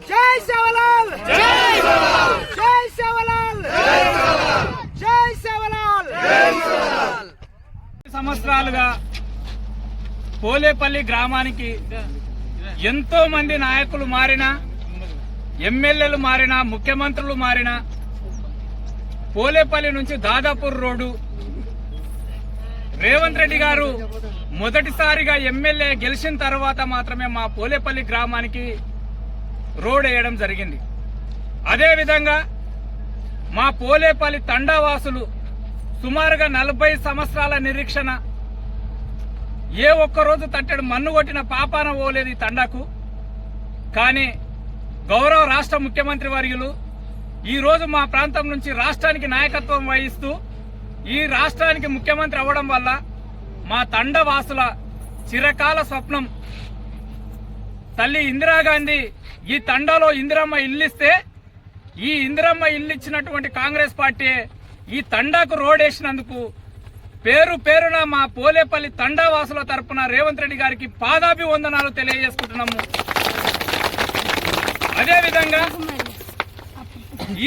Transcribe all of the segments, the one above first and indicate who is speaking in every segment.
Speaker 1: జై సేవలాల్ జై సేవలాల్ జై సేవలాల్ జై సేవలాల్ జై సేవలాల్ జై సేవలాల్
Speaker 2: సంవత్సరాలుగా పోలేపల్లి గ్రామానికి ఎంతో మంది నాయకులు మారినా, ఎమ్మెల్యేలు మారినా, ముఖ్యమంత్రులు మారినా, పోలేపల్లి నుంచి దాదాపూర్ రోడ్డు రేవంత్ రెడ్డి గారు మొదటిసారిగా ఎమ్మెల్యే గెలిచిన తర్వాత మాత్రమే మా పోలేపల్లి గ్రామానికి రోడ్ వేయడం జరిగింది. అదేవిధంగా మా పోలేపల్లి తండావాసులు సుమారుగా 40 సంవత్సరాల నిరీక్షణ, ఏ ఒక్కరోజు తట్టడు మన్ను కొట్టిన పాపాన పోలేదు ఈ తండాకు. కానీ గౌరవ రాష్ట్ర ముఖ్యమంత్రి వర్యులు ఈరోజు మా ప్రాంతం నుంచి రాష్ట్రానికి నాయకత్వం వహిస్తూ ఈ రాష్ట్రానికి ముఖ్యమంత్రి అవ్వడం వల్ల మా తండవాసుల చిరకాల స్వప్నం తల్లి ఇందిరాగాంధీ ఈ తండాలో ఇందిరమ్మ ఇల్లిస్తే, ఈ ఇందిరమ్మ ఇల్లు ఇచ్చినటువంటి కాంగ్రెస్ పార్టీ ఈ తండాకు రోడ్ వేసినందుకు పేరు పేరున మా పోలేపల్లి తండావాసుల తరపున రేవంత్ రెడ్డి గారికి పాదాభివందనాలు తెలియజేసుకుంటున్నాము. అదేవిధంగా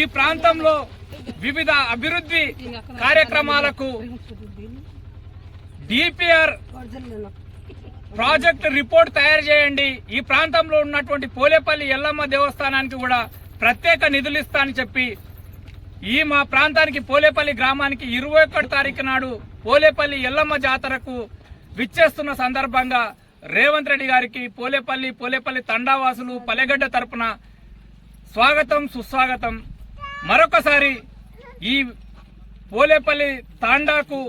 Speaker 2: ఈ ప్రాంతంలో వివిధ అభివృద్ధి కార్యక్రమాలకు డిపిఆర్ ప్రాజెక్టు రిపోర్ట్ తయారు చేయండి, ఈ ప్రాంతంలో ఉన్నటువంటి పోలేపల్లి ఎల్లమ్మ దేవస్థానానికి కూడా ప్రత్యేక నిధులు ఇస్తా అని చెప్పి ఈ మా ప్రాంతానికి పోలేపల్లి గ్రామానికి 21 తారీఖు నాడు పోలేపల్లి ఎల్లమ్మ జాతరకు విచ్చేస్తున్న సందర్భంగా రేవంత్ రెడ్డి గారికి పోలేపల్లి తండావాసులు పల్లెగడ్డ తరపున స్వాగతం సుస్వాగతం. మరొకసారి ఈ పోలేపల్లి తాండాకు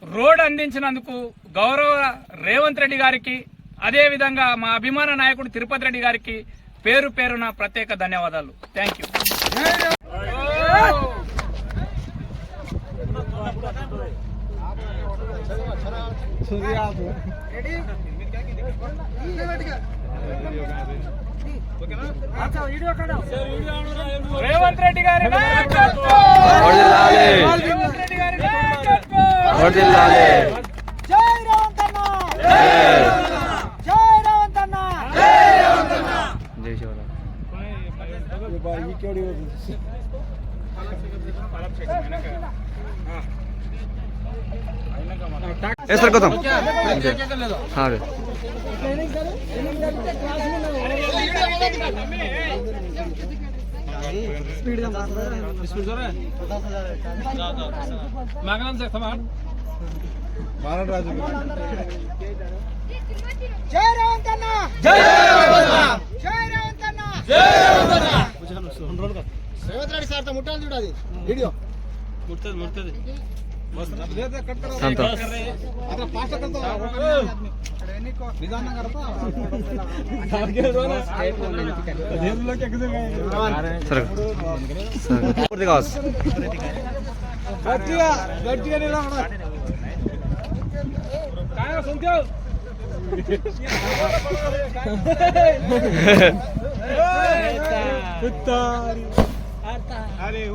Speaker 2: రోడ్ అందించినందుకు గౌరవ రేవంత్ రెడ్డి గారికి, అదేవిధంగా మా అభిమాన నాయకుడు తిరుపతి రెడ్డి గారికి పేరు పేరున ప్రత్యేక ధన్యవాదాలు. Thank you. రేవంత్ రెడ్డి గారి
Speaker 3: सर खत्म हाँ
Speaker 1: జై రేవంత్ అన్న జై రేవంత్ అన్న జై రేవంత్ అన్న జై రేవంత్ అన్న రేవంత్ రెడ్డి సార్ తో ముట్టాలి చూడాలి వీడియో ముట్టది
Speaker 3: शांत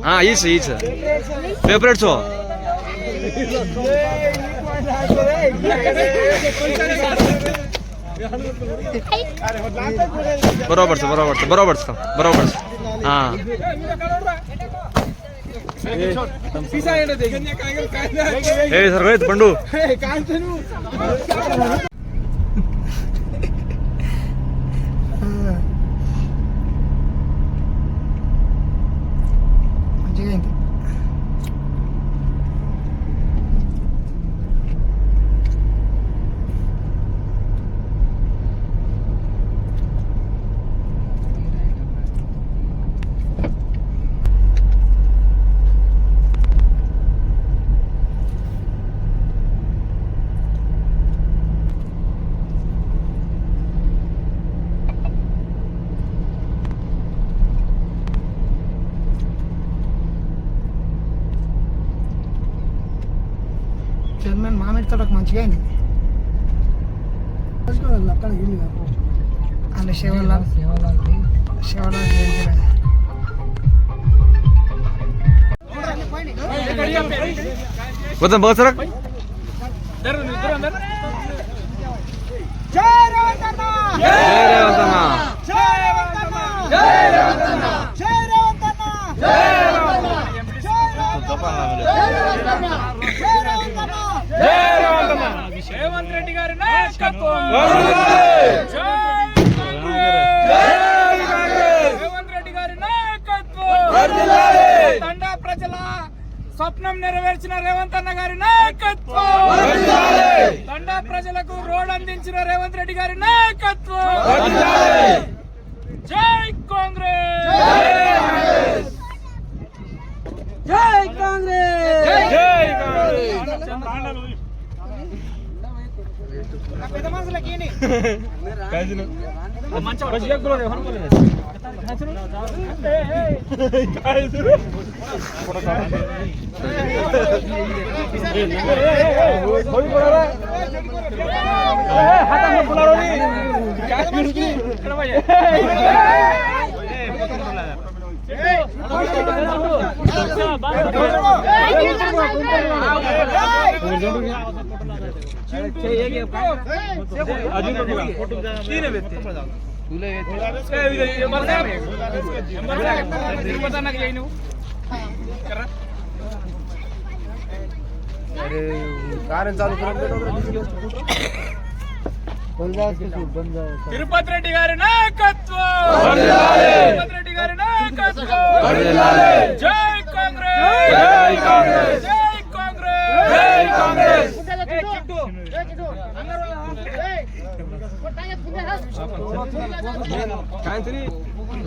Speaker 3: हाँ ఈచ్ फेवरेट शो बरोबर हाँ सर पंडू
Speaker 1: చైర్మన్ మామిడి తోటకు మంచిగా అయింది. అక్కడ అలా శివలాల్
Speaker 3: बोलते बहुत सारा
Speaker 1: जय రేవంత్ అన్న
Speaker 3: जय రేవంత్ అన్న
Speaker 1: जय రేవంత్ అన్న
Speaker 2: రేవంత్ రెడ్డి గారి నాయకత్వం. జై కాంగ్రెస్. రేవంత్ రెడ్డి గారి నాయకత్వం. తండా ప్రజల స్వప్నం నెరవేర్చిన రేవంత్ అన్న గారి నాయకత్వం. తండా ప్రజలకు రోడ్ అందించిన రేవంత్ రెడ్డి గారి నాయకత్వం. జై కాంగ్రెస్.
Speaker 1: జై కాంగ్రెస్.
Speaker 2: జై కాంగ్రెస్.
Speaker 1: పెద్ద మనుషులకి
Speaker 2: తిరుపతి రెడ్డి గారి నాయకత్వం. తిరుపతి రెడ్డి గారి నాయకత్వం. జై కాంగ్రెస్. జై కాంగ్రెస్. జై కాంగ్రెస్. జై కాంగ్రెస్.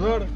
Speaker 3: రోడ్